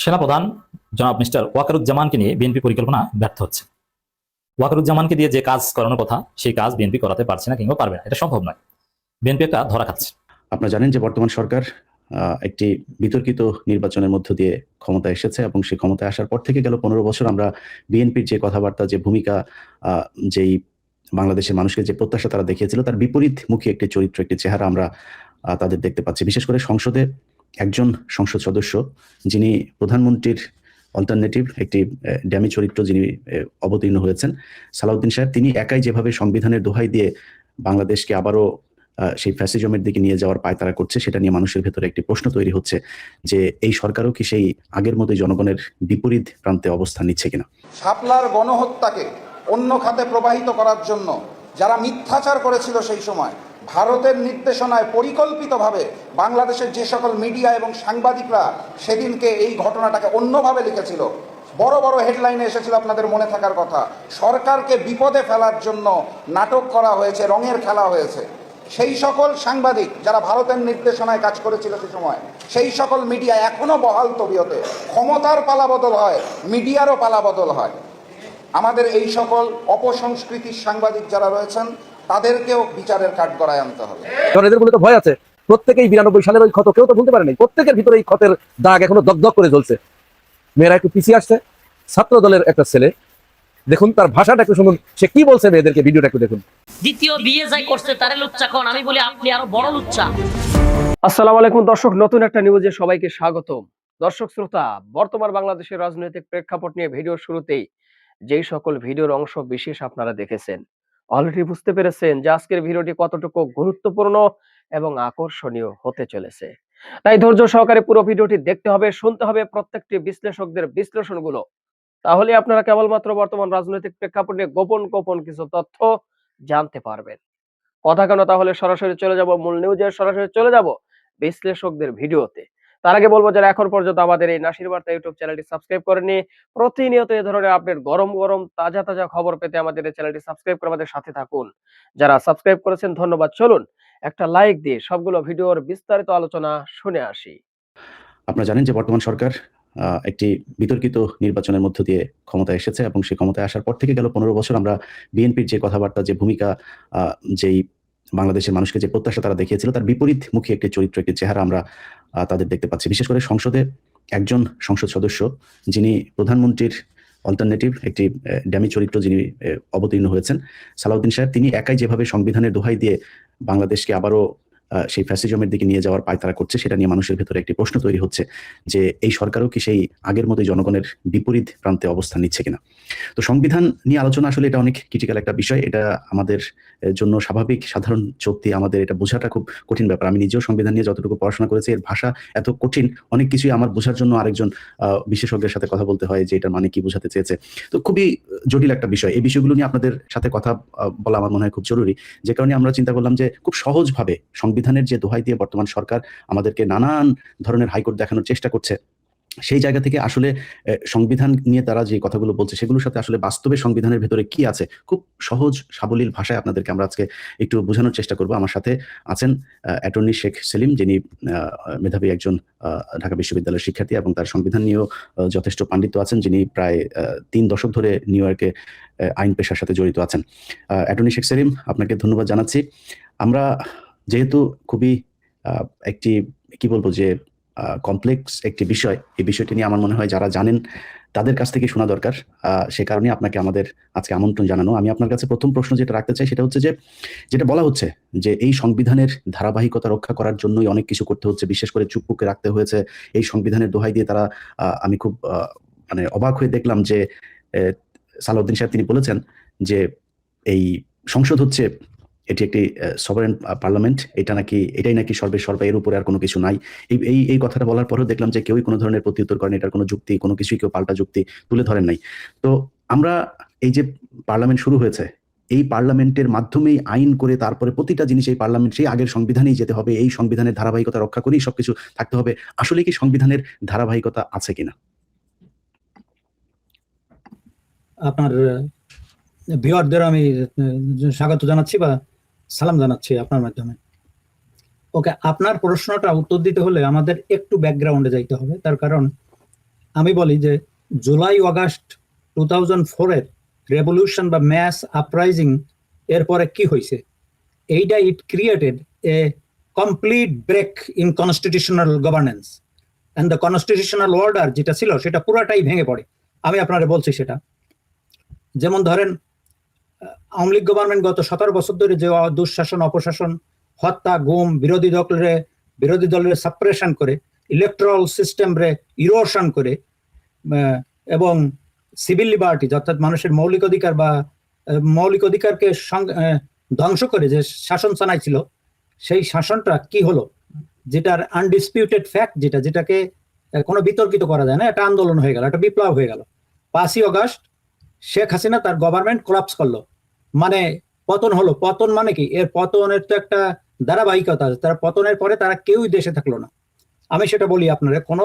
সেনাপ্রধান জনাব মিস্টার ওয়াকারুজ্জামানকে নিয়ে বিএনপি পরিকল্পনা ব্যর্থ হচ্ছে। ওয়াকারুজ্জামানকে দিয়ে যে কাজ করানোর কথা সেই কাজ বিএনপি করাতে পারছে না কিংবা পারবে না, এটা সম্ভব নয়। বিএনপি একটা ধরা খাচ্ছে। আপনারা জানেন যে বর্তমান সরকার একটি বিতর্কিত নির্বাচনের মধ্য দিয়ে ক্ষমতায় এসেছে এবং সেই ক্ষমতায় আসার পর থেকে গেল 15 বছর আমরা বিএনপির যে কথাবার্তা, যে ভূমিকা, যেই বাংলাদেশের মানুষকে যে প্রত্যাশা তারা দেখিয়েছিল তার বিপরীতমুখী একটি চরিত্র, একটি চেহারা আমরা তাদের দেখতে পাচ্ছি। বিশেষ করে সংসদে একজন সংসদ সদস্য যিনি প্রধানমন্ত্রীর অল্টারনেটিভ একটি ড্যামি চরিত্র যিনি অবতীর্ণ হয়েছেন, সালাউদ্দিন সাহেব, তিনি একাই যেভাবে সংবিধানের দোহাই দিয়ে বাংলাদেশকে আবারও সেই ফ্যাসিজমের দিকে নিয়ে যাওয়ার পায়তারা করছে, সেটা নিয়ে মানুষের ভেতরে একটি প্রশ্ন তৈরি হচ্ছে যে এই সরকারও কি সেই আগের মতোই জনগণের বিপরীত প্রান্তে অবস্থান নিচ্ছে কিনা। শাপলার গণহত্যাকে অন্য খাতে প্রবাহিত করার জন্য যারা মিথ্যাচার করেছিল সেই সময় ভারতের নির্দেশনায় পরিকল্পিতভাবে বাংলাদেশের যে সকল মিডিয়া এবং সাংবাদিকরা সেদিনকে এই ঘটনাটাকে অন্যভাবে লিখেছিল, বড় বড় হেডলাইনে এসেছিল, আপনাদের মনে থাকার কথা, সরকারকে বিপদে ফেলার জন্য নাটক করা হয়েছে, রঙের খেলা হয়েছে। সেই সকল সাংবাদিক যারা ভারতের নির্দেশনায় কাজ করেছিল সে সময়, সেই সকল মিডিয়া এখনো বহাল তবিয়তে। ক্ষমতার পালাবদল হয়, মিডিয়ারও পালাবদল হয়। আমাদের এই সকল অপসংস্কৃতির সাংবাদিক যারা রয়েছেন তাদেরকেও বিচারের কাঠগড়ায় আনতে হবে। এদের মধ্যে তো ভয় আছে, প্রত্যেকেই 92 সালের ওই ক্ষত কেউ তো ভুলতে পারেনি, প্রত্যেকের ভিতরে এই ক্ষতের দাগ এখনো দগদগ করে জ্বলছে। মেয়েরা একটু পিছিয়ে আসছে, ছাত্র দলের একটা ছেলে, দেখুন তার ভাষাটা একটু শুনুন, সে কি বলছে মেয়েদেরকে, ভিডিওটা একটু দেখুন। দ্বিতীয় বিয়ে যাই করছে তারে লুচ্চা কোন, আমি বলি আপনি আরো বড় লুচ্চা। আসসালামু আলাইকুম দর্শক, নতুন একটা নিউজে সবাইকে স্বাগতম। দর্শক শ্রোতা, বর্তমান বাংলাদেশের রাজনৈতিক প্রেক্ষাপট নিয়ে ভিডিওর শুরুতেই যেই সকল ভিডিওর অংশ বিশেষ আপনারা দেখেছেন, অলরেডি বুঝতে পেরেছেন যে আজকের ভিডিওটি কতটুকু গুরুত্বপূর্ণ এবং আকর্ষণীয় হতে চলেছে। তাই ধৈর্য সহকারে পুরো ভিডিওটি দেখতে হবে, শুনতে হবে প্রত্যেকটি বিশ্লেষকদের বিশ্লেষণগুলো। তাহলে আপনারা কেবলমাত্র বর্তমান রাজনৈতিক প্রেক্ষাপট নিয়ে গোপন গোপন কিছু তথ্য জানতে পারবেন। কথা কেন, তাহলে সরাসরি চলে যাব মূল নিউজে, সরাসরি চলে যাব বিশ্লেষকদের ভিডিওতে। তার আগে বলবো, যারা এখন পর্যন্ত আমাদের এই নাসির বার্তা ইউটিউব চ্যানেলটি সাবস্ক্রাইব করেননি, প্রতিনিয়ত এই ধরনের আপডেট, গরম গরম তাজা তাজা খবর পেতে আমাদের এই চ্যানেলটি সাবস্ক্রাইব করে আমাদের সাথে থাকুন। যারা সাবস্ক্রাইব করেছেন ধন্যবাদ। চলুন একটা লাইক দিয়ে সবগুলো ভিডিওর বিস্তারিত আলোচনা শুনে আসি। আপনারা জানেন যে বর্তমান সরকার একটি বিতর্কিত নির্বাচনের মধ্য দিয়ে ক্ষমতায় এসেছে এবং সেই ক্ষমতায় আসার পর থেকে গেল 15 বছর আমরা বিএনপির যে কথাবার্তা, যে ভূমিকা, যেই বাংলাদেশের মানুষকে যে প্রত্যাশা তারা দেখিয়েছিল তার বিপরীতমুখী একটি চরিত্র, একটি চেহারা আমরা তাদের দেখতে পাচ্ছি। বিশেষ করে সংসদে একজন সংসদ সদস্য যিনি প্রধানমন্ত্রীর অল্টারনেটিভ একটি ড্যামি চরিত্র যিনি অবতীর্ণ হয়েছেন, সালাউদ্দিন সাহেব, তিনি একাই যেভাবে সংবিধানের দোহাই দিয়ে বাংলাদেশকে আবারও সেই ফ্যাসিজমের দিকে নিয়ে যাওয়ার পায়তারা করছে, সেটা নিয়ে মানুষের ভেতরে একটি প্রশ্ন তৈরি হচ্ছে যে এই সরকারও কি সেই আগের মতোই জনগণের বিপরীত প্রান্তে অবস্থান নিচ্ছে কিনা। তো সংবিধান নিয়ে আলোচনা আসলে এটা অনেক ক্রিটিক্যাল একটা বিষয়, এটা আমাদের জন্য স্বাভাবিক সাধারণ চোখ দিয়ে আমাদের এটা বোঝাটা খুব কঠিন ব্যাপার। আমি নিজেও সংবিধান নিয়ে যতটুকু পড়াশোনা করেছি, এর ভাষা এত কঠিন, অনেক কিছুই আমার বোঝার জন্য আরেকজন বিশেষজ্ঞের সাথে কথা বলতে হয় যে এটার মানে কি বোঝাতে চেয়েছে। তো খুবই জটিল একটা বিষয়। এই বিষয়গুলো নিয়ে আপনাদের সাথে কথা বলা আমার মনে হয় খুব জরুরি, যে কারণে আমরা চিন্তা করলাম যে খুব সহজভাবে সংবিধানের যে দোহাই দিয়ে বর্তমান সরকার আমাদেরকে নানান ধরনের হাইকোর্ট দেখানোর চেষ্টা করছে, সেই জায়গা থেকে আসলে সংবিধান নিয়ে তারা যে কথাগুলো বলছে সেগুলোর সাথে আসলে বাস্তবে সংবিধানের ভেতরে কি আছে, খুব সহজ সাবলীল ভাষায় আপনাদেরকে আমরা আজকে একটু বোঝানোর চেষ্টা করব। আমার সাথে আছেন অ্যাটর্নি শেখ সেলিম, যিনি মেধাবী একজন ঢাকা বিশ্ববিদ্যালয়ের শিক্ষার্থী এবং তার সংবিধান নিয়েও যথেষ্ট পাণ্ডিত্য আছেন, যিনি প্রায় 3 দশক ধরে নিউ ইয়র্কে আইন পেশার সাথে জড়িত আছেন। অ্যাটর্নি শেখ সেলিম, আপনাকে ধন্যবাদ জানাচ্ছি। আমরা যেহেতু খুবই একটি কি বলবো যে কমপ্লেক্স একটি বিষয়, এই বিষয়টি নিয়ে আমার মনে হয় যারা জানেন তাদের কাছ থেকে শোনা দরকার, সে কারণে আপনাকে আমাদের আজকে আমন্ত্রণ জানানো। আমি আপনার কাছে প্রথম প্রশ্ন যেটা রাখতে চাই সেটা হচ্ছে যে যেটা বলা হচ্ছে যে এই সংবিধানের ধারাবাহিকতা রক্ষা করার জন্যই অনেক কিছু করতে হচ্ছে, বিশেষ করে চুপপুকে রাখতে হয়েছে এই সংবিধানের দোহাই দিয়ে তারা। আমি খুব মানে অবাক হয়ে দেখলাম যে সালাউদ্দিন সাহেব তিনি বলেছেন যে এই সংসদ হচ্ছে এটি একটি সভারেন পার্লামেন্ট, এটাই নাকি সর্বে এর উপরে আর কোনো কিছু নাই। এই কথাটা বলার পরেও দেখলাম যে কেউই কোনো ধরনের প্রত্যুত্তর করেন, এটার কোনো যুক্তি, কোনো কিছুই কেউ পাল্টা যুক্তি তুলে ধরেন নাই। তো আমরা এই যে পার্লামেন্ট শুরু হয়েছে, এই পার্লামেন্টের মাধ্যমেই আইন করে তারপরে প্রতিটা জিনিস এই পার্লামেন্ট সেই আগের সংবিধানেই যেতে হবে, এই সংবিধানের ধারাবাহিকতা রক্ষা করেই সবকিছু থাকতে হবে। আসলে কি সংবিধানের ধারাবাহিকতা আছে কিনা? আপনার ভিউয়ারদের আমি স্বাগত জানাচ্ছি বা সালাম জানাচ্ছি আপনার মাধ্যমে। ওকে, আপনার প্রশ্নটা উত্তর দিতে হলে আমাদের একটু ব্যাকগ্রাউন্ডে যাইতে হবে, তার কারণ আমি বলি যে জুলাই অগাস্ট 2004 এর রেভলিউশন বা ম্যাস আপরাইজিং এরপরে কি হয়েছে, এইটা it created a complete break in constitutional governance and the constitutional order যেটা ছিল সেটা পুরাটাই ভেঙে পড়ে। আমি আপনারা বলছি সেটা, যেমন ধরেন আওয়ামী লীগ গভর্নমেন্ট গত 17 বছর ধরে যে দুঃশাসন, অপশাসন, হত্যা, গুম, বিরোধী দলের সাপ্রেশন করে, ইলেকট্রাল সিস্টেম রে ইরোশন করে এবং সিভিল লিবার্টিজ অর্থাৎ মানুষের মৌলিক অধিকার বা মৌলিক অধিকারকে ধ্বংস করে যে শাসন চালাইছিল, সেই শাসনটা কি হলো, যেটার আনডিসপিউটেড ফ্যাক্ট, যেটাকে কোনো বিতর্কিত করা যায় না, একটা আন্দোলন হয়ে গেল, একটা বিপ্লব হয়ে গেল। 5ই অগস্ট শেখ হাসিনা তার গভর্নমেন্ট কোলাপস করলো, মানে পতন হলো। পতন মানে কি, এর পতনের তো একটা ধারাবাহিকতা আছে, তার পতনের পরে তারা কেউই দেশে থাকলো না। আমি সেটা বলি আপনারা, কোনো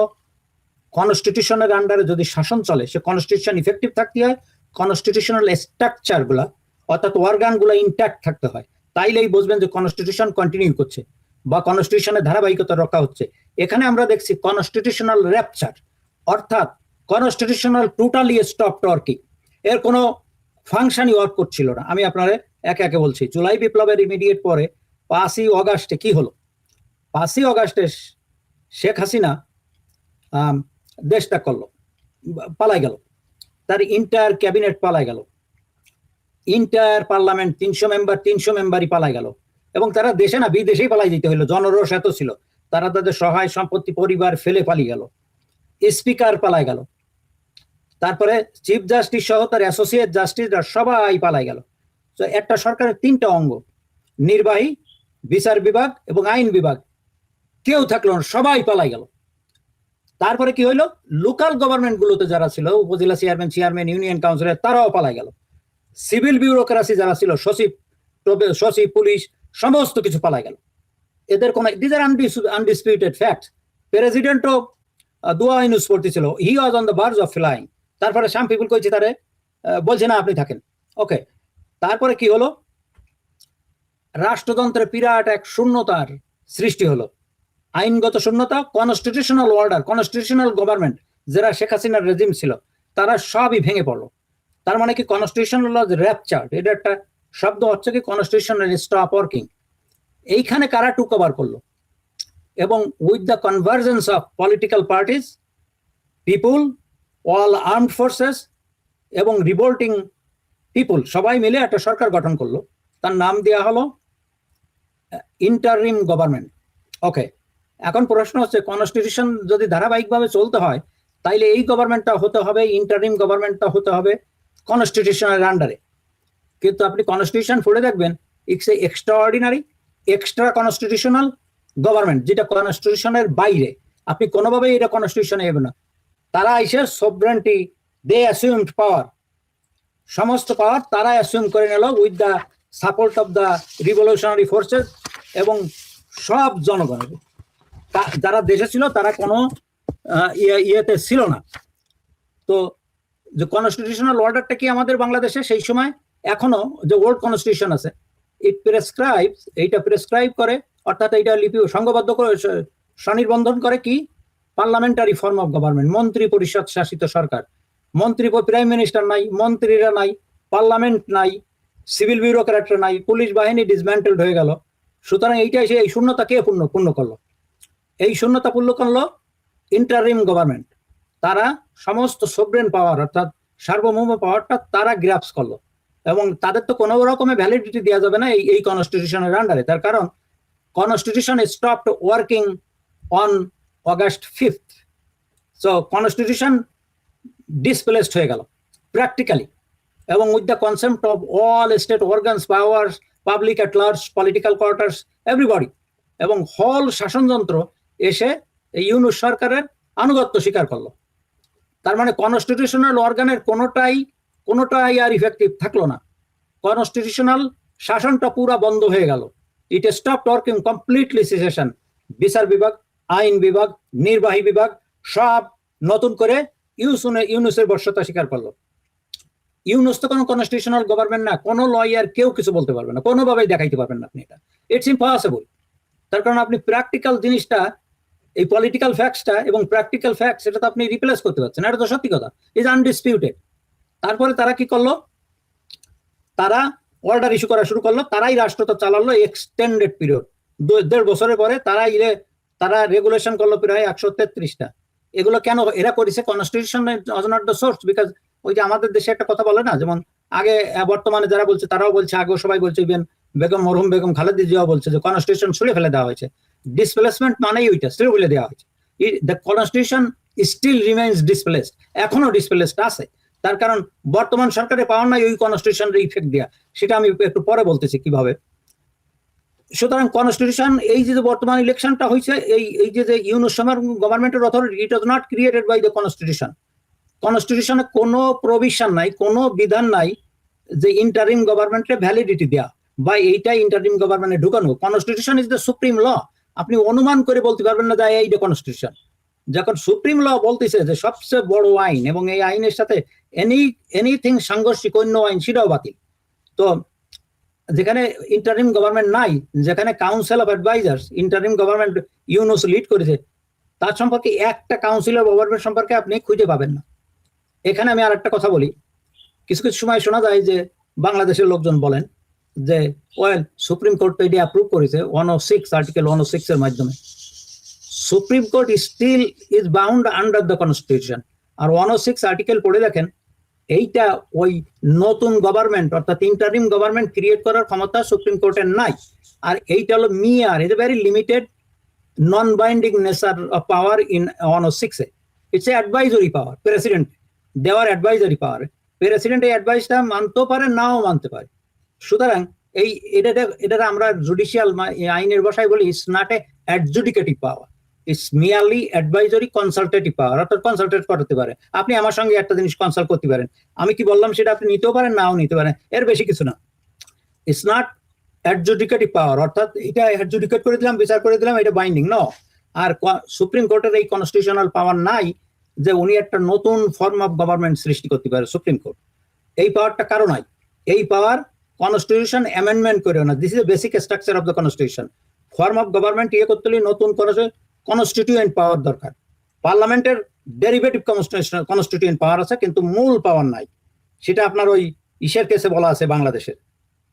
কনস্টিটিউশনের আন্ডারে যদি শাসন চলে, সে কনস্টিটিউশন ইফেক্টিভ থাকতে হয়, কনস্টিটিউশনাল স্ট্রাকচার গুলা অর্থাৎ অর্গান গুলা ইন্ট্যাক্ট থাকতে হয়, তাইলেই বুঝবেন যে কনস্টিটিউশন কন্টিনিউ করছে বা কনস্টিটিউশনের ধারাবাহিকতা রক্ষা হচ্ছে। এখানে আমরা দেখছি কনস্টিটিউশনাল র্যাপচার, অর্থাৎ কনস্টিটিউশনাল টোটালি স্টপ ওয়ার্কিং, এর কোনো ফাংশনই ওয়ার্ক করছিল না। আমি আপনারা একে একে বলছি। জুলাই বিপ্লবের ইমিডিয়েট পরে 5ই অগাস্টে কি হলো? 5ই অগাস্টে শেখ হাসিনা দেশ ত্যাগ করলো, পালাই গেল, তার ইন্টায়ার ক্যাবিনেট পালাই গেল, ইন্টায়ার পার্লামেন্ট 300 মেম্বারই পালাই গেল, এবং তারা দেশে না বিদেশেই পালাই যেতে হলো, জনরোষ এত ছিল, তারা তাদের সহায় সম্পত্তি পরিবার ফেলে পালিয়ে গেল, স্পিকার পালাই গেল, তারপরে চিফ জাস্টিস সহ তার অ্যাসোসিয়েট জাস্টিসরা সবাই পালাই গেল। তো একটা সরকারের 3টা অঙ্গ, নির্বাহী, বিচার বিভাগ এবং আইন বিভাগ, কেউ থাকলো না, সবাই পালাই গেল। তারপরে কি হইলো, লোকাল গভর্নমেন্ট গুলোতে যারা ছিল, উপজেলা চেয়ারম্যান, ইউনিয়ন কাউন্সিলর, তারাও পালাই গেল। সিভিল বিউরোক্রেসি যারা ছিল, সচিব, পুলিশ, সমস্ত কিছু পালাই গেল। এদের কোন, দিস আর আনডিসপিউটেড ফ্যাক্ট। প্রেসিডেন্টও দোয়া ইউনুস করতেছিল, he was on the verge of flying. তারপরে সাম পিপল কইছে তারে, বলছে না আপনি থাকেন, ওকে। তারপরে কি হলো, রাষ্ট্রযন্ত্রের বিরাট এক শূন্যতার সৃষ্টি হলো, আইনগত শূন্যতা, কনস্টিটিউশনাল অর্ডার, কনস্টিটিউশনাল গভর্নমেন্ট যারা শেখ হাসিনার রেজিম ছিল, তারা সবই ভেঙে পড়লো। তার মানে কি, কনস্টিটিউশনাল র্যাপচার, এটা একটা শব্দ হচ্ছে কি, কনস্টিটিউশনাল স্টপ ওয়ার্কিং। এইখানে কারা টু কভার করলো, এবং with the convergence of political parties, people, all armed forces এবং রিভোল্টিং পিপুল, সবাই মিলে একটা সরকার গঠন করলো, তার নাম দেওয়া হলো ইন্টারিম গভর্নমেন্ট। ওকে, এখন প্রশ্ন হচ্ছে, কনস্টিটিউশন যদি ধারাবাহিকভাবে চলতে হয়, তাইলে এই গভর্নমেন্টটা হতে হবে, ইন্টারিম গভর্নমেন্টটা হতে হবে কনস্টিটিউশনের আন্ডারে। কিন্তু আপনি কনস্টিটিউশন পড়ে দেখবেন, it's a extraordinary extra constitutional government, যেটা কনস্টিটিউশনের বাইরে। আপনি কোনোভাবেই এটা কনস্টিটিউশনে হবে না। তারা এসে সভরেন্টি, দে অ্যাসিউমড পাওয়ার, সমস্ত পাওয়ার তারা অ্যাসিউম করে নিল with the support of the revolutionary forces এবং সব জনগণের। যারা দেশে ছিল তারা কোনো ইয়েতে ছিল না। তো যে কনস্টিটিউশনাল অর্ডারটা কি আমাদের বাংলাদেশে সেই সময়, এখনো যে ওল্ড কনস্টিটিউশন আছে, এইটা প্রেসক্রাইব করে, অর্থাৎ এইটা লিপি সংঘবদ্ধ করে, স্বনির্বন্ধন করে কি, পার্লামেন্টারি ফর্ম অফ গভর্নমেন্ট, মন্ত্রী পরিষদ শাসিত সরকার। প্রাইম মিনিস্টার নাই, মন্ত্রীরা নাই, পার্লামেন্ট নাই, সিভিল বিউরোক্র্যাটরা নাই, পুলিশ বাহিনী ডিসম্যান্টেলড হয়ে গেল। সুতরাং এইটা এসে এই শূন্যতা কে পূর্ণ করলো? এই শূন্যতা পূর্ণ করলো ইন্টারিম গভর্নমেন্ট। তারা সমস্ত সোভরেন পাওয়ার, অর্থাৎ সার্বভৌম পাওয়ারটা তারা গ্রাপস করলো, এবং তাদের তো কোনো রকমের ভ্যালিডিটি দেওয়া যাবে না এই কনস্টিটিউশনের আন্ডারে। তার কারণ constitution stopped working on August 5th। So constitution displaced হয়ে গেল প্র্যাকটিক্যালি, এবং with the concept of all state organs, powers, public at large, political quarters, everybody, এবং হল শাসনযন্ত্র এসে এই ইউনুস সরকারের আনুগত্য স্বীকার করলো। তার মানে কনস্টিটিউশনাল অর্গানের কোনোটাই আর ইফেক্টিভ থাকলো না, কনস্টিটিউশনাল শাসনটা পুরা বন্ধ হয়ে গেল। ইট স্টপড ওয়ার্কিং কমপ্লিটলি, সিসেশন। বিচার বিভাগ, আইন বিভাগ, নির্বাহী বিভাগ সব নতুন করে ইউনুসের বর্ষতা স্বীকার করলো। ইউনুস তো কোনো কনস্টিটিউশনাল গভর্নমেন্ট না, কোনো লয়ার কেউ কিছু বলতে পারবে না, কোনোভাবেই দেখাইতে পারবেন না আপনি, এটা ইটস ইম্পসিবল। তার কারণ আপনি প্র্যাকটিক্যাল জিনিসটা এই পলিটিক্যাল ফ্যাক্টসটা এবং প্র্যাকটিক্যাল ফ্যাক্টস এটা তো আপনি রিপ্লেস করতে পারছেন না, এটা তো সত্যি কথা, ইজ আনডিসপিউটেড। তারপরে তারা কি করলো, তারা অর্ডার ইস্যু করা শুরু করলো, তারাই রাষ্ট্রটা চালালো এক্সটেন্ডেড পিরিয়ড, 1.5 বছরের পরে তারা রেগুলেশন করলো প্রায় 133টা। এগুলো কেন এরা করেছে? Constitution was not the source, because ওই যে আমাদের দেশে একটা কথা বলে না, যেমন আগে বর্তমানে যারা বলছে তারাও বলছে, আগেও সবাই বলছে, ইভেন মরহুম বেগম খালেদা জিয়াও বলছে যে কনস্টিটিউশন ছুঁড়ে ফেলে দেওয়া হয়েছে। ডিসপ্লেসমেন্ট মানেই ওইটা, ছুঁড়ে ফেলে দেওয়া হয়েছে। The constitution still remains displaced, এখনো ডিসপ্লেসড আছে। তার কারণ বর্তমান সরকারের পাওয়ার নাই ওই কনস্টিটিউশনের ইফেক্ট দেওয়া, সেটা আমি একটু পরে বলতেছি কিভাবে। সুতরাং কনস্টিটিউশন, এই যে বর্তমান ইলেকশনটা হয়েছে, এই যে ইউনুস গভর্নমেন্টের authority, it was not created by the constitution. কনস্টিটিউশনে কোনো প্রভিশন নাই, কোনো বিধান নাই যে ইন্টারিম গভর্নমেন্টের ভ্যালিডিটি দেয়া বা এইটা ইন্টারিম গভর্নমেন্টে ঢুকানো। Constitution is the supreme law. আপনি অনুমান করে বলতে পারবেন না যে এইটা কনস্টিটিউশন। যখন সুপ্রিম ল বলতেছে যে সবচেয়ে বড় আইন এবং এই আইনের সাথে এনিথিং সাংঘর্ষিক অন্য আইন, সেটাও বাতিল। তো যেখানে ইন্টারিম গভর্নমেন্ট নাই, যেখানে council of advisers interim government Yunus lead করেছে, তার সম্পর্কে একটা কাউন্সিল অফ গভর্নমেন্ট সম্পর্কে আপনি খুঁজে পাবেন না। এখানে আমি আর একটা কথা বলি, কিছু কিছু সময় শোনা যায় যে বাংলাদেশের লোকজন বলেন যে সুপ্রিম কোর্ট তো এটি অ্যাপ্রুভ করেছে 106 আর্টিকেল 106 এর মাধ্যমে। Supreme court still is bound under the constitution. আর 106 আর্টিকেল পড়ে দেখেন, এইটা ওই নতুন গভর্নমেন্ট অর্থাৎ ইন্টারিম গভর্নমেন্ট ক্রিয়েট করার ক্ষমতা সুপ্রিম কোর্টের নাই। আর এইটা হলো মিয়ার, is a very limited non binding nature of power in 106 A. It's a advisory power, president দেওয়ার অ্যাডভাইজরি পাওয়ার। প্রেসিডেন্ট এই অ্যাডভাইসটা মানতেও পারে, নাও মানতে পারে। সুতরাং এটা আমরা জুডিশিয়াল আইনের ভাষায় বলি, it's not a adjudicative power, it's merely advisory consultative power, অর্থাৎ কনসালটেট করতে পারে। আপনি আমার সঙ্গে একটা জিনিস কনসাল্ট করতে পারেন, আমি কি বললাম সেটা আপনি নিতেও পারেন, নাও নিতে পারেন, এর বেশি কিছু না। ইটস নট অ্যাডজুডিকেটিভ পাওয়ার, অর্থাৎ এটা অ্যাডজুডিকেট করে দিলাম, বিচার করে দিলাম, এটা বাইন্ডিং ন। আর সুপ্রিম কোর্টের এই কনস্টিটিউশনাল পাওয়ার নাই যে উনি একটা নতুন ফর্ম অফ গভর্নমেন্ট সৃষ্টি করতে পারে। সুপ্রিম কোর্ট এই পাওয়ারটা কারো নাই। এই পাওয়ার কনস্টিটিউশন অ্যামেন্ডমেন্ট করেও না। This is a basic structure of the constitution. Form of government করতে হলে নতুন কনস্টিটিউয়েন্ট পাওয়ার দরকার। পার্লামেন্টের ডেরিভেটিভ কনস্টিটিউয়েন্ট পাওয়ার আছে, কিন্তু মূল পাওয়ার নাই। সেটা আপনার ওই ইসের কেসে বলা আছে,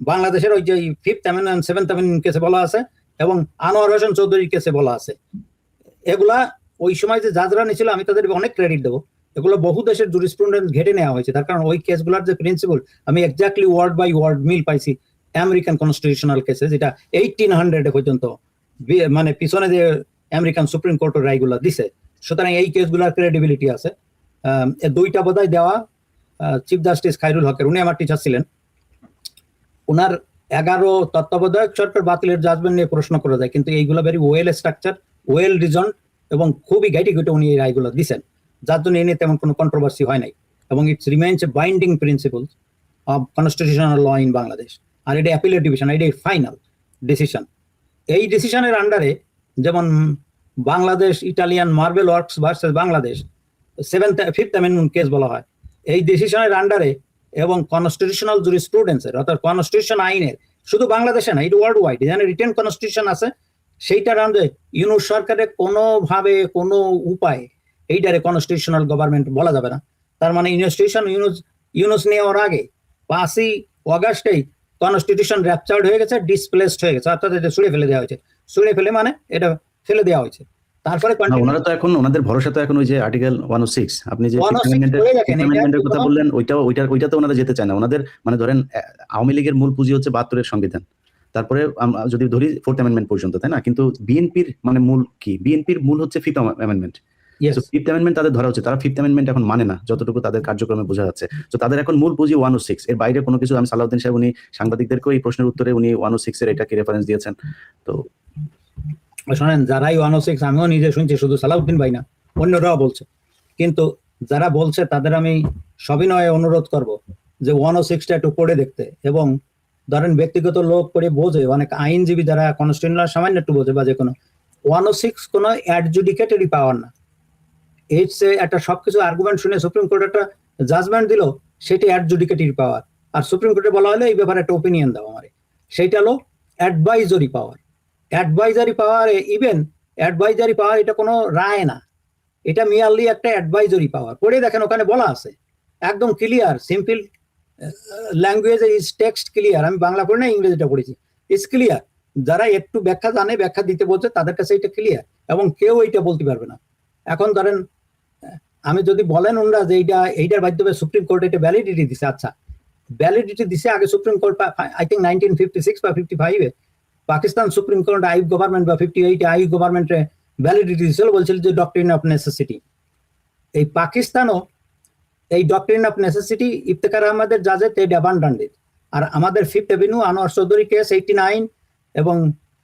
বাংলাদেশের ওই যে 5th অ্যামেন্ডমেন্ট 7th অ্যামেন্ডমেন্ট কেসে বলা আছে, এবং আনোয়ার হোসেন চৌধুরীর কেসে বলা আছে। এগুলা ওই সময় যে জাজরা নিয়েছিল, আমি তাদের অনেক ক্রেডিট দেবো। এগুলো বহু দেশের জুরিসপ্রুডেন্স ঘেটে নেওয়া হয়েছে, তার কারণ ওই কেসগুলোর যে প্রিন্সিপাল আমি এক্স্যাক্টলি ওয়ার্ড বাই ওয়ার্ড মিল পাইছি আমেরিকান কনস্টিটিউশনাল কেসে, যেটা 1800 পর্যন্ত মানে পিছনে যে আমেরিকান সুপ্রিম কোর্টের রায়গুলো দিছে। সুতরাং এই কেসগুলোর ক্রেডিবিলিটি আছে। দুইটা বোধহয় দেওয়া চিফ জাস্টিস খায়রুল হকের, উনি আমার টিচার ছিলেন, ওনার 11 তত্ত্বাবধায়ক সরকার বাতিলের জাজমেন্ট নিয়ে প্রশ্ন করা যায়, কিন্তু এইগুলো very well structure, well reason, এবং খুবই গাইটে গুটে উনি এই রায়গুলো দিচ্ছেন, যার জন্য এ নিয়ে তেমন কোনো কন্ট্রোভার্সি হয় নাই, এবং it's remains a binding principle of constitutional law in Bangladesh. আর এটা অ্যাপিলেট ডিভিশন, এটা ফাইনাল ডিসিশন। এই ডিসিশনের আন্ডারে যেমন Bangladesh Italian marble works versus Bangladesh 5th amendment case বলা হয়, এই ডিসিশনের আন্ডারে এবং কনস্টিটিউশনাল জুরিসপ্রুডেন্সের অর্থাৎ কনস্টিটিউশন আইনের, শুধু বাংলাদেশে না, এটা ওয়ার্ল্ড ওয়াইড, যেখানে রিটেন কনস্টিটিউশন আছে সেইটার আন্ডারে ইউনুস সরকারের কোনোভাবে কোনো উপায়ে এইটারে কনস্টিটিউশনাল গভর্নমেন্ট বলা যাবে না। তার মানে ইউনুস নেওয়ার আগে 5ই অগাস্টেই কনস্টিটিউশন র্যাপচার্ড হয়ে গেছে, ডিসপ্লেসড হয়ে গেছে, অর্থাৎ এটা ছুঁড়ে ফেলে দেওয়া হয়েছে। ছুঁড়ে ফেলে মানে এটা ফেলে দেওয়া হয়েছে। তারপরে ওনারা তো এখন ওনাদের ভরসা তো এখন ওই যে আর্টিকেল 106, আপনি যে অ্যামেন্ডমেন্টের কথা বললেন, ওইটাতে ওনারা যেতে চায় না। ওনাদের মানে ধরেন আওয়ামী লীগের মূল পুঁজি হচ্ছে 72 এর সংবিধান, তারপরে যদি ধরি 4th অ্যামেন্ডমেন্ট পর্যন্ত, তাই না? কিন্তু বিএনপির মানে মূল কি? বিএনপির মূল হচ্ছে 5th অ্যামেন্ডমেন্ট। তো 5th অ্যামেন্ডমেন্ট তাদের ধরা হচ্ছে, তারা 5th অ্যামেন্ডমেন্ট এখন মানে না, যতটুকু তাদের কার্যক্রমে বোঝা যাচ্ছে। তো তাদের এখন মূল পুঁজি 106, এর বাইরে কোনো কিছু। আমি সালাউদ্দিন সাহেব উনি সাংবাদিকদেরকেও এই প্রশ্নের উত্তরে উনি 106 এর এটাকে রেফারেন্স দিয়েছেন। তো শোনেন, যারাই 106, আমিও নিজে শুনছি, শুধু সালাউদ্দিন ভাই না, অন্যরাও বলছে, কিন্তু যারা বলছে তাদের আমি সবিনয়ে অনুরোধ করব যে 106টা একটু পড়ে দেখতে, এবং ধরেন ব্যক্তিগত লোক করে বোঝে, অনেক আইনজীবী যারা কনস্টিটিউশনাল সামান্য একটু বোঝে, বা যে কোনো 106 কোনো অ্যাডজুডিকেটরি পাওয়ার না। ইটস একটা সবকিছু আর্গুমেন্ট শুনে সুপ্রিম কোর্ট একটা জাজমেন্ট দিল, সেটি অ্যাডজুডিকেটরি পাওয়ার। আর সুপ্রিম কোর্টে বলা হলো এই ব্যাপারে একটা ওপিনিয়ন দাও আমার, সেইটা হলো অ্যাডভাইজরি পাওয়ার। অ্যাডভাইজারি পাওয়ার ইভেন অ্যাডভাইজারি পাওয়ার এটা কোনো রায় না, এটা মেয়ারলি একটা অ্যাডভাইজারি পাওয়ার। পড়ে দেখেন ওখানে বলা আছে একদম clear, simple language is text clear. আমি বাংলা পড়ি না, ইংরেজিটা পড়েছি, ইটস ক্লিয়ার। যারা একটু ব্যাখ্যা জানে, ব্যাখ্যা দিতে বলছে, তাদের কাছে এটা ক্লিয়ার এবং কেউ এইটা বলতে পারবে না। এখন ধরেন আমি যদি বলেন ওনারা যে এইটার মাধ্যমে সুপ্রিম কোর্ট এটা ভ্যালিডিটি দিছে, আচ্ছা ভ্যালিডিটি দিছে আগে সুপ্রিম কোর্ট আই থিঙ্ক 1956 বা 55 এ পাকিস্তান সুপ্রিম কোর্ট আইব গভর্নমেন্ট বা 58 আইব গভর্নমেন্টে ভ্যালিডিটি দিছিল, বলছিল যে ডক্ট্রিন অফ নেসেসিটি। এই পাকিস্তানও এই ডক্ট্রিন অফ নেসেসিটি ইফতেখার আহমেদের জাজে টেড অ্যাবান্ডান্ড। আর আমাদের fifth avenue Anwar Chowdhury case 89 এবং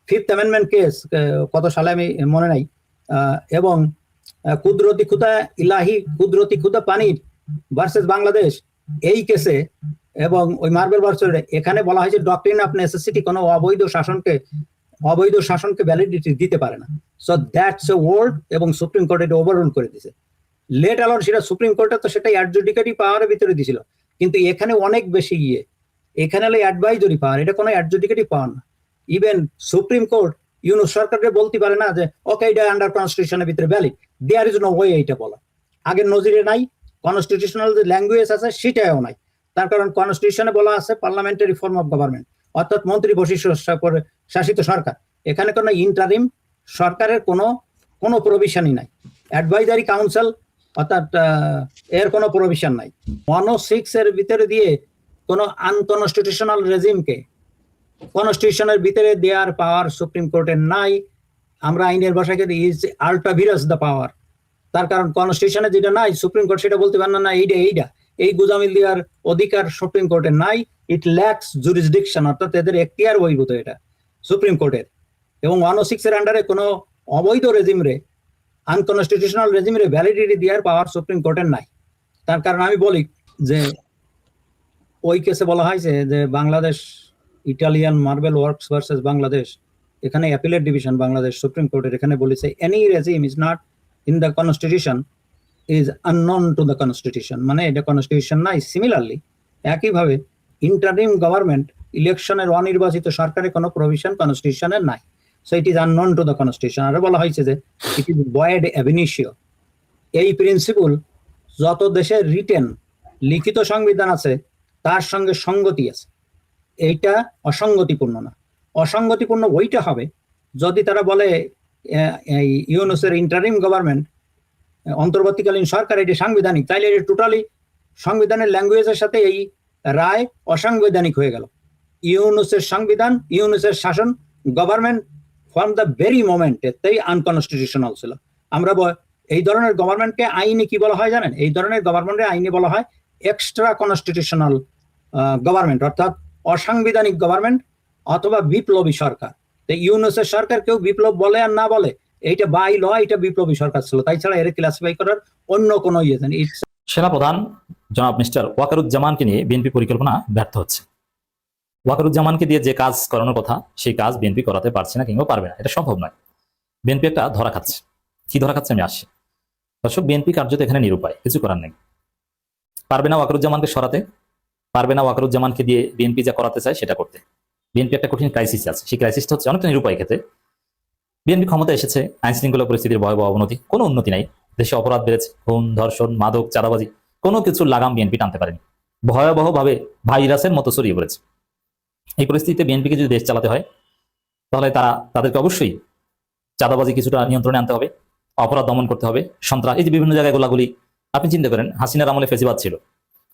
ফিফথ অ্যামেন্ডমেন্ট কেস কত সালে আমি মনে নাই, এবং কুদরতি খুদা ইলাহি কুদরতি খুদা পানির ভার্সেস বাংলাদেশ এই কেসে এবং ওই মার্বেল ভার্সেস এখানে বলা হয়েছে ডক্ট্রিন অফ নেসেসিটি কোনো অবৈধ শাসনকে ভ্যালিডিটি দিতে পারে না। সো দ্যাটস এ ওয়ার্ড, এবং সুপ্রিম কোর্ট এটা ওভাররুল করে দিয়েছে। লেট অ্যালন সেটা সুপ্রিম কোর্টে তো সেটা অ্যাডজুডিকেটরি পাওয়ারের ভিতরে দিয়েছিল, কিন্তু এখানে অনেক বেশি এখানে হলো অ্যাডভাইজরি পাওয়ার, এটা কোনো অ্যাডজুডিকেটরি পাওয়ার না। ইভেন সুপ্রিম কোর্ট ইউনুস সরকারকে বলতে পারে না যে ওকে এটা আন্ডার কনস্টিটিউশনের ভিতরে valid, there is no way এইটা বলা। আগের নজিরে নাই, কনস্টিটিউশনাল যে ল্যাঙ্গুয়েজ আছে সেটাও নাই। তার কারণ কনস্টিটিউশনে বলা আছে পার্লামেন্টারি ফর্ম অফ গভর্নমেন্ট, অর্থাৎ মন্ত্রী বৈশিষ্ট্য শাসিত সরকার। এখানে কোনো ইন্টারিম সরকারের কোনো প্রভিশনই নাই। অ্যাডভাইজারি কাউন্সিল অর্থাৎ এর কোনো প্রভিশন নাই। 106 এর ভিতরে দিয়ে কোনো আনকনস্টিটিউশনাল রেজিমকে কনস্টিটিউশনের ভিতরে দেওয়ার পাওয়ার সুপ্রিম কোর্টের নাই। আমরা আইনের ভাষাকে ইজ আল্ট্রাভিরাস দ্য পাওয়ার। তার কারণ কনস্টিটিউশনে যেটা নাই সুপ্রিম কোর্ট সেটা বলতে পারে না এই গুজামিল দেওয়ার অধিকার সুপ্রিম কোর্টের নাই। ইট ল্যাক্স জুরিসডিকশন, অর্থাৎ এদের এখতিয়ার বহির্ভূত এটা সুপ্রিম কোর্টের। এবং 106 এর আন্ডারে কোনো অবৈধ রেজিমরে আনকনস্টিটিউশনাল রেজিমরে ভ্যালিডিটি দেওয়ার পাওয়ার সুপ্রিম কোর্টের নাই। তার কারণ আমি বলি যে ওই কেসে বলা হয়েছে যে Bangladesh Italian marble works versus Bangladesh, এখানে অ্যাপিলেট ডিভিশন বাংলাদেশ সুপ্রিম কোর্টের এখানে বলেছে any regime is not in the constitution is unknown to the constitution, মানে এটা কনস্টিটিউশন নাই। সিমিলারলি একইভাবে ইন্টারিম গভর্নমেন্ট ইলেকশনের অনির্বাচিত সরকারের কোনো প্রভিশন কনস্টিটিউশনের নাই। So it is unknown to the constitution. আরো বলা হয়েছে যে it is void ab initio। এই প্রিন্সিপল যত দেশের রিটেন লিখিত সংবিধান আছে তার সঙ্গে সঙ্গতি আছে, এইটা অসঙ্গতিপূর্ণ না। অসঙ্গতিপূর্ণ ওইটা হবে যদি তারা বলে এই ইউনুসের ইন্টারিম গভর্নমেন্ট অন্তর্বর্তীকালীন সরকার এটি সাংবিধানিক, তাইলে এটা টোটালি সংবিধানের ল্যাঙ্গুয়েজের সাথে এই রায় অসাংবিধানিক হয়ে গেল। ইউনুসের সংবিধান, ইউনুসের শাসন government from the very moment এতেই আনকনস্টিটিউশনাল ছিল। আমরা এই ধরনের গভর্নমেন্টকে আইনে কি বলা হয় জানেন? এই ধরনের গভর্নমেন্টের আইনে বলা হয় এক্সট্রা কনস্টিটিউশনাল গভর্নমেন্ট, অর্থাৎ অসাংবিধানিক গভর্নমেন্ট অথবা বিপ্লবী সরকার। ইউনুসের সরকার কেউ বিপ্লব বলে আর না বলে, এইটা বাই ল এটা বিপ্লবী সরকার ছিল, তাই ছাড়া এর ক্লাসিফাই করার অন্য কোনো ইয়ে নেই। সেনাপ্রধান জনাব মিস্টার ওয়াকারুজ্জামানকে নিয়ে বিএনপি পরিকল্পনা ব্যর্থ হচ্ছে। ওয়াকারুজ্জামানকে দিয়ে যে কাজ করানোর কথা সেই কাজ বিএনপি করাতে পারছে না কিংবা পারবে না, এটা সম্ভব নয়। বিএনপি একটা ধরা খাচ্ছে। কি ধরা খাচ্ছে আমি আসছি। দর্শক, বিএনপি কার্যত এখানে নিরুপায়, কিছু করার নেই। পারবে না ওয়াকারুজ্জামানকে সরাতে, পারবে না ওয়াকারুজ্জামানকে দিয়ে বিএনপি যা করাতে চায় সেটা করতে। বিএনপি একটা কঠিন ক্রাইসিস আছে, সেই ক্রাইসিসটা হচ্ছে অনেকটা নিরুপায় ক্ষেত্রে। বিএনপি ক্ষমতা এসেছে, আইন শৃঙ্খলা পরিস্থিতির ভয়াবহ অবনতি, কোনো উন্নতি নাই। দেশে অপরাধ বেড়েছে, খুন, ধর্ষণ, মাদক, চাঁদাবাজি, কোনো কিছুর লাগাম বিএনপি টানতে পারেনি। ভয়াবহভাবে ভাইরাসের মতো ছড়িয়ে পড়েছে। এই পরিস্থিতিতে বিএনপিকে যদি দেশ চালাতে হয় তাহলে তাদেরকে অবশ্যই চাঁদাবাজি কিছুটা নিয়ন্ত্রণে আনতে হবে, অপরাধ দমন করতে হবে, সন্ত্রাস, এই যে বিভিন্ন জায়গায় গোলাগুলি। আপনি চিন্তা করেন, হাসিনার আমলে ফেসিবাদ ছিল,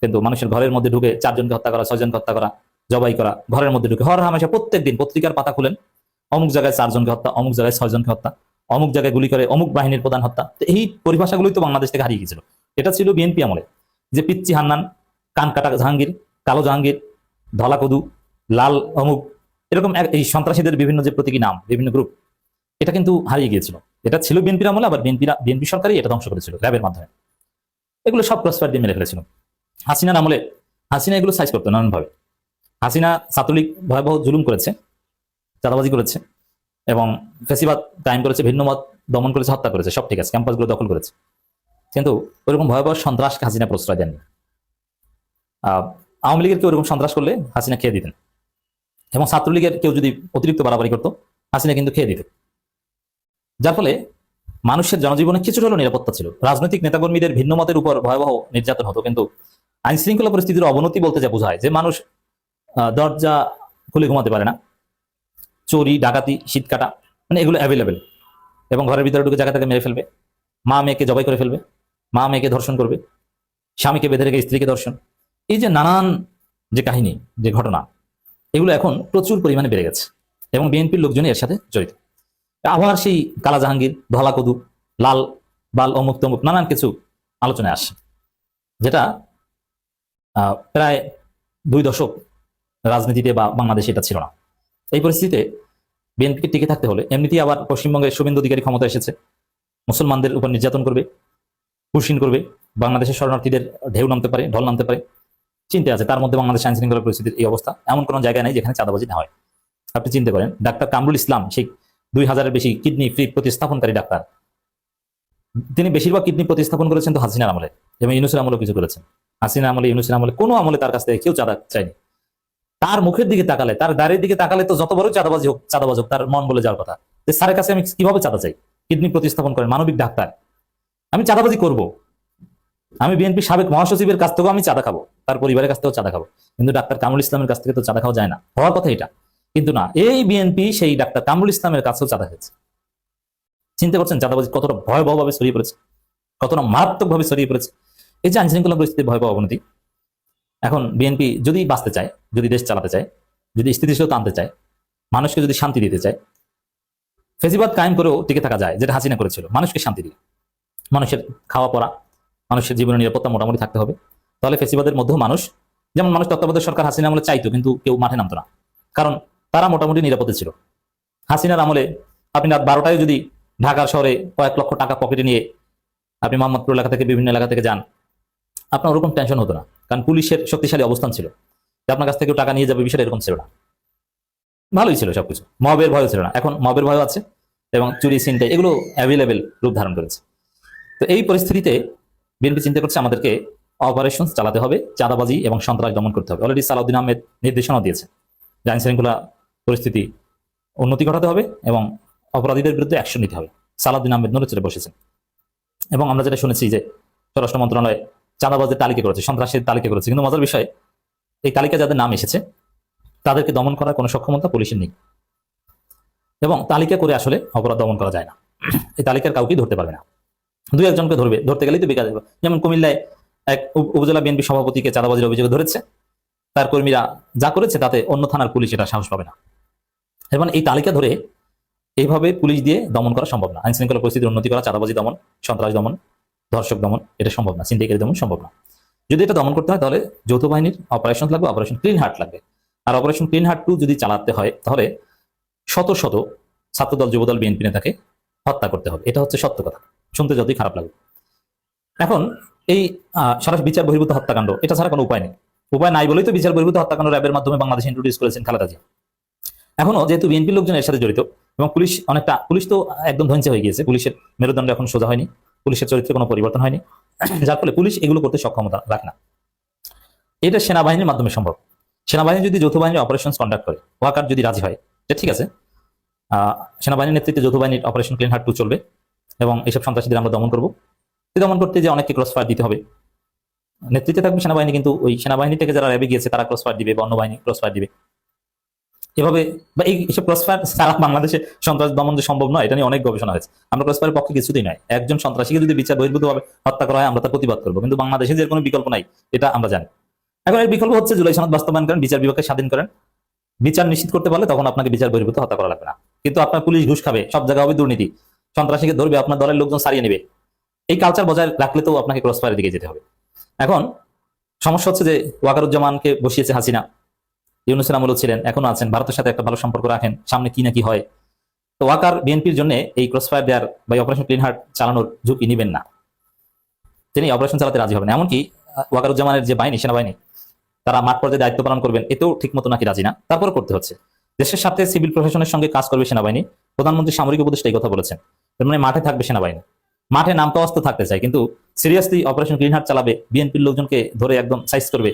কিন্তু মানুষের ঘরের মধ্যে ঢুকে 4 জনকে হত্যা করা, 6 জনকে হত্যা করা, জবাই করা, ঘরের মধ্যে ঢুকে হর হামেশা প্রত্যেক দিন পত্রিকার পাতা খুলেন, অমুক জায়গায় 4 জনকে হত্যা, অমুক জায়গায় 6 জনকে হত্যা, অমুক জায়গায় গুলি করে অমুক বাহিনীর প্রধান হত্যা। তো এই পরিভাষাগুলোই তো বাংলাদেশ থেকে হারিয়ে গেছিল। এটা ছিল বিএনপি আমলে, যে পিচ্চি হান্নান, কান কাটা জাহাঙ্গীর, কালো জাহাঙ্গীর, ধলা কদু, লাল অমুক, এরকম এই সন্ত্রাসীদের বিভিন্ন যে প্রতীকী নাম, বিভিন্ন গ্রুপ, এটা কিন্তু হারিয়ে গিয়েছিল। এটা ছিল বিএনপির আমলে, আবার বিএনপি সরকারই এটা ধ্বংস করেছিল র্যাবের মাধ্যমে। এগুলো সব ক্রসফায়ার দিয়ে মেরে ফেলেছিল। হাসিনার আমলে হাসিনা এগুলো সাইজ করতো নানানভাবে। হাসিনা ছাত্রলীগ ভয়াবহ জুলুম করেছে, চাঁদাবাজি করেছে এবং ফেসিবাদ কায়েম করেছে, ভিন্ন মত দমন করেছে, হত্যা করেছে, সব ঠিক আছে, ক্যাম্পাসগুলো দখল করেছে। কিন্তু ওইরকম ভয়াবহ সন্ত্রাসকে হাসিনা প্রশ্রয় দেননি। আওয়ামী লীগের কেউ ওরকম সন্ত্রাস করলে হাসিনা খেয়ে দিতেন, এবং ছাত্রলীগের কেউ যদি অতিরিক্ত বাড়াবাড়ি করতো হাসিনা কিন্তু খেয়ে দিত। যার ফলে মানুষের জনজীবনে কিছুটা হলেও নিরাপত্তা ছিল। রাজনৈতিক নেতাকর্মীদের ভিন্ন মতের উপর ভয়াবহ নির্যাতন হতো, কিন্তু আইন শৃঙ্খলা পরিস্থিতির অবনতি বলতে যা বোঝায় যে মানুষ দরজা খুলে ঘুমাতে পারে না, চুরি ডাকাতি শীত কাটা মানে এগুলো অ্যাভেলেবেল, এবং ঘরের ভিতরে ঢুকে জায়গা থেকে মেরে ফেলবে, মা মেয়েকে জবাই করে ফেলবে, মা মেয়েকে ধর্ষণ করবে, স্বামীকে বেঁধে রেখে স্ত্রীকে ধর্ষণ, এই যে নানান যে কাহিনী যে ঘটনা, এগুলো এখন প্রচুর পরিমাণে বেড়ে গেছে এবং বিএনপির লোকজনই এর সাথে জড়িত। আবার সেই কালা জাহাঙ্গীর, ধলা কদু, লাল বাল, অমুক তমুক নানান কিছু আলোচনায় আসে, যেটা প্রায় 2 দশক রাজনীতিতে বা বাংলাদেশে এটা ছিল না। এই পরিস্থিতিতে বিএনপিকে টিকে থাকতে হলে এমনিতেই আবার পশ্চিমবঙ্গের শুভেন্দু অধিকারী ক্ষমতা এসেছে, মুসলমানদের উপর নির্যাতন করবে, কুশিন করবে, বাংলাদেশের শরণার্থীদের ঢেউ নামতে পারে, ঢল নামতে পারে, চিন্তা আছে। তার মধ্যে বাংলাদেশ আইন শৃঙ্খলা পরিস্থিতির এই অবস্থা, এমন কোনো জায়গা নেই যেখানে চাঁদাবাজি না হয়। আপনি চিন্তা করেন, ডাক্তার কামরুল ইসলাম, সেই 2000-এর বেশি কিডনি ফ্রি প্রতিস্থাপনকারী ডাক্তার, তিনি বেশিরভাগ কিডনি প্রতিস্থাপন করেছেন তো হাসিনার আমলে, এবং ইউনূসের আমলেও কিছু করেছেন। হাসিনা আমলে, ইউনূসের আমলে, কোনো আমলে তার কাছ থেকে কেউ চাঁদা চায়নি। তার মুখের দিকে তাকালে, তার দাঁড়ের দিকে তাকালে তো যত বড় চাঁদাবাজি হোক তার মন বলে যাওয়ার কথা যে স্যারের কাছে আমি কিভাবে চাঁদা চাই, কিডনি প্রতিস্থাপন করেন, মানবিক ডাক্তার, আমি চাঁদাবাজি করব, আমি বিএনপি সাবেক মহাসচিবের কাছ থেকেও আমি চাঁদা খাবো, তার পরিবারের কাছ থেকেও চাঁদা খাবো, কিন্তু ডাক্তার কামরুল ইসলামের কাছ থেকে তো চাঁদা খাওয়া যায় না, হওয়ার কথা এটা। কিন্তু না, এই বিএনপি সেই ডাক্তার কামরুল ইসলামের কাছেও চাঁদা খেয়েছে। চিন্তা করছেন চাঁদাবাজি কতটা ভয়াবহভাবে ছড়িয়ে পড়েছে, কতটা মারাত্মকভাবে ছড়িয়ে পড়েছে। এই যে আইন শৃঙ্খলা পরিস্থিতির ভয়াবহ অবনতি, এখন বিএনপি যদি বাঁচতে চায়, যদি দেশ চালাতে চায়, যদি স্থিতিশীলতা আনতে চায়, মানুষকে যদি শান্তি দিতে চায়, ফেসিবাদ কায়েম করেও টিকে থাকা যায়, যেটা হাসিনা করেছিল, মানুষকে শান্তি দিয়ে, মানুষের খাওয়া পড়া, মানুষের জীবনের নিরাপত্তা মোটামুটি থাকতে হবে। তাহলে ফেসিবাদের মধ্যেও মানুষ, যেমন মানুষ তত্ত্বাবধায়ক সরকার হাসিনা আমলে চাইতো, কিন্তু কেউ মাঠে নামতো না, কারণ তারা মোটামুটি নিরাপদে ছিল। হাসিনার আমলে আপনি রাত 12টায় যদি ঢাকার শহরে কয়েক লক্ষ টাকা পকেটে নিয়ে আপনি মোহাম্মদপুর এলাকা থেকে বিভিন্ন এলাকা থেকে যান, আপনার ওরকম টেনশন হতো না, কারণ পুলিশের শক্তিশালী অবস্থান ছিল যে আপনার কাছ থেকে টাকা নিয়ে যাবে, বিষয়টা এরকম ছিল না, ভালোই ছিল সবকিছু। মবের ভয় ছিল না, এখন মবের ভয় আছে, এবং চুরি ছিনতাই এগুলো অ্যাভেলেবেল রূপ ধারণ করেছে। তো এই পরিস্থিতিতে বিএনপি চিন্তা করছে আমাদেরকে অপারেশন চালাতে হবে, চাঁদাবাজি এবং সন্ত্রাস দমন করতে হবে। অলরেডি সালাউদ্দিন আহমেদ নির্দেশনা দিয়েছে যে আইন শৃঙ্খলা পরিস্থিতি উন্নতি ঘটাতে হবে এবং অপরাধীদের বিরুদ্ধে অ্যাকশন নিতে হবে। সালাউদ্দিন আহমেদ নড়ে চড়ে বসেছেন, এবং আমরা যেটা শুনেছি যে স্বরাষ্ট্র মন্ত্রণালয় চাঁদাবাজদের তালিকা করেছে, সন্ত্রাসের তালিকা করেছে, কিন্তু মজার বিষয়, এই তালিকা যাদের নাম এসেছে তাদেরকে দমন করার কোনো সক্ষমতা পুলিশের নেই, এবং তালিকা করে আসলে অপরাধ দমন করা যায় না। এই তালিকার কাউকেই ধরতে পারবে না, 2-1জনকে ধরবে, ধরতে গেলেই তো বেকার যাবে। যেমন কুমিল্লায় এক উপজেলা বিএনপি সভাপতিকে চাঁদাবাজির অভিযোগে ধরেছে, তার কর্মীরা যা করেছে তাতে অন্য থানার পুলিশ এটা সাহস পাবে না। এবং এই তালিকা ধরে এইভাবে পুলিশ দিয়ে দমন করা সম্ভব না। আইন শৃঙ্খলা পরিস্থিতির উন্নতি করা, চাঁদাবাজি দমন, সন্ত্রাস দমন, ধর্ষক দমন, এটা সম্ভব না, সিন্ডিকেট দমন সম্ভব না। যদি এটা দমন করতে হয় তাহলে যৌথ বাহিনীর অপারেশন লাগবে, অপারেশন ক্লিন হার্ট লাগবে। আর অপারেশন ক্লিন হার্ট 2 যদি চালাতে হয় তাহলে শত শত ছাত্রদল, যুবদল, বিএনপি নেতাকে হত্যা করতে হবে। এটা হচ্ছে সত্য কথা, শুনতে যতই খারাপ লাগে। এখন এই সরাসরি বিচার বহির্ভূত হত্যাকাণ্ড, এটা ছাড়া কোনো উপায় নেই। উপায় নাই বলেই তো বিচার বহির্ভূত হত্যাকাণ্ড র্যাবের মাধ্যমে বাংলাদেশে ইন্ট্রোডিউস করেছেন খালেদা জিয়া। এখনো যেহেতু বিএনপির লোকজন এর সাথে জড়িত, এবং পুলিশ তো একদম ধ্বংস হয়ে গিয়েছে, পুলিশের মেরুদণ্ড এখন সোজা হয়নি, পুলিশের চরিত্রে কোনো পরিবর্তন হয়নি, যার ফলে পুলিশ এগুলো করতে সক্ষমতা রাখে না। এটা সেনাবাহিনীর মাধ্যমে সম্ভব। সেনাবাহিনী যদি যৌথ বাহিনী অপারেশন কন্ডাক্ট করে, ওয়াকার যদি রাজি হয়, ঠিক আছে, সেনাবাহিনীর নেতৃত্বে যৌথ বাহিনীর অপারেশন ক্লিন হার্ট 2 চলবে, এবং এইসব সন্ত্রাসীদের আমরা দমন করবো। দমন করতে যে অনেককে ক্রস ফায়ার দিতে হবে, নেতৃত্বে থাকবে সেনাবাহিনী, কিন্তু ওই সেনাবাহিনী থেকে যারা র্যাবে গিয়েছে তারা ক্রস ফায়ার দিবে বা অন্য বাহিনী ক্রস ফায়ার দিবে। এভাবে বা এইসব ক্রস ফায়ার সারা বাংলাদেশে সন্ত্রাস দমন যে সম্ভব নয়, এটা নিয়ে অনেক গবেষণা হয়েছে। আমরা ক্রস ফায়ারের পক্ষে কিছুতেই নয়। একজন সন্ত্রাসীকে যদি বিচার বহির্ভূতভাবে হত্যা করা হয়, আমরা তার প্রতিবাদ করবো, কিন্তু বাংলাদেশে যে কোনো বিকল্প নাই, এটা আমরা জানি। এখন এর বিকল্প হচ্ছে জুলাই সনদ বাস্তবায়ন করেন, বিচার বিভাগকে স্বাধীন করেন, বিচার নিশ্চিত করতে পারলে তখন আপনাকে বিচার বহির্ভূত হত্যা করা লাগবে না। কিন্তু আপনার পুলিশ ঘুষ খাবে, সব জায়গায় হবে দুর্নীতি, সন্ত্রাসীকে ধরবে, আপনার দলের লোকজন সারিয়ে নেবে, এই কালচার বজায় রাখলে তো আপনাকে ক্রস ফায়ারের দিকে যেতে হবে। এখন সমস্যা হচ্ছে যে ওয়াকারুজ্জামানকে বসিয়েছে হাসিনা, ইউনূসের আমলেও ছিলেন, এখনো আছেন, ভারতের সাথে একটা ভালো সম্পর্ক রাখেন, সামনে কি না কি হয়। তো ওয়াকার বিএনপির জন্য এই ক্রস ফায়ার দেওয়ার বা অপারেশন ক্লিন হার্ট চালানোর ঝুঁকি নেবেন না, তিনি অপারেশন চালাতে রাজি হবেন। এমনকি ওয়াকারুজ্জামানের যে বাহিনী, সেনাবাহিনী, তারা মাঠ পর্যায়ে দায়িত্ব পালন করবেন, এতেও ঠিক মতো নাকি রাজি না, তারপরে করতে হচ্ছে। দেশের সাথে সিভিল প্রশাসনের সঙ্গে কাজ করবে সেনাবাহিনী, প্রধানমন্ত্রী সামরিক উপদেষ্টা এই কথা বলেছেন। তার মানে মাঠে থাকবে সেনাবাহিনী, মাঠে নামতে অস্ত্র থাকতে চায়, কিন্তু সিরিয়াসলি অপারেশন ক্লিন হার্ট চালাবে, বিএনপির লোকজনকে ধরে একদম সাইজ করবে,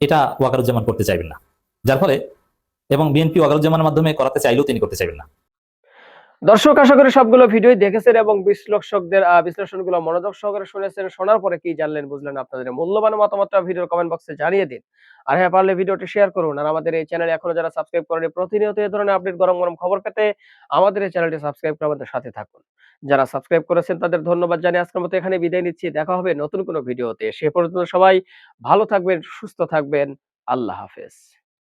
এটা ওয়াকারুজ্জামান করতে চাইবেন না। যার ফলে, এবং বিএনপি ওয়াকারুজ্জামানের মাধ্যমে করাতে চাইলেও তিনি করতে চাইবেন না। দর্শক আশা করি সবগুলো ভিডিও দেখেছেন এবং বিশ্লেষকদের বিশ্লেষণগুলো মনোযোগ সহকারে শুনেছেন। শোনার পরে কি জানলেন বুঝলেন আপনাদের মূল্যবান মতামতটা ভিডিওর কমেন্ট বক্সে জানিয়ে দিন। আর হ্যাঁ, পারলে ভিডিওটি শেয়ার করুন। আর আমাদের এই চ্যানেলে এখনো যারা সাবস্ক্রাইব করেনি, প্রতিনিয়ত এই ধরনের আপডেট গরম গরম খবর পেতে আমাদের এই চ্যানেলটি সাবস্ক্রাইব করে আমাদের সাথে থাকুন। যারা সাবস্ক্রাইব করেছেন তাদের ধন্যবাদ জানিয়ে আজকের মতো এখানে বিদায় নিচ্ছি। দেখা হবে নতুন কোনো ভিডিওতে। সে পর্যন্ত সবাই ভালো থাকবেন, সুস্থ থাকবেন। আল্লাহ হাফেজ।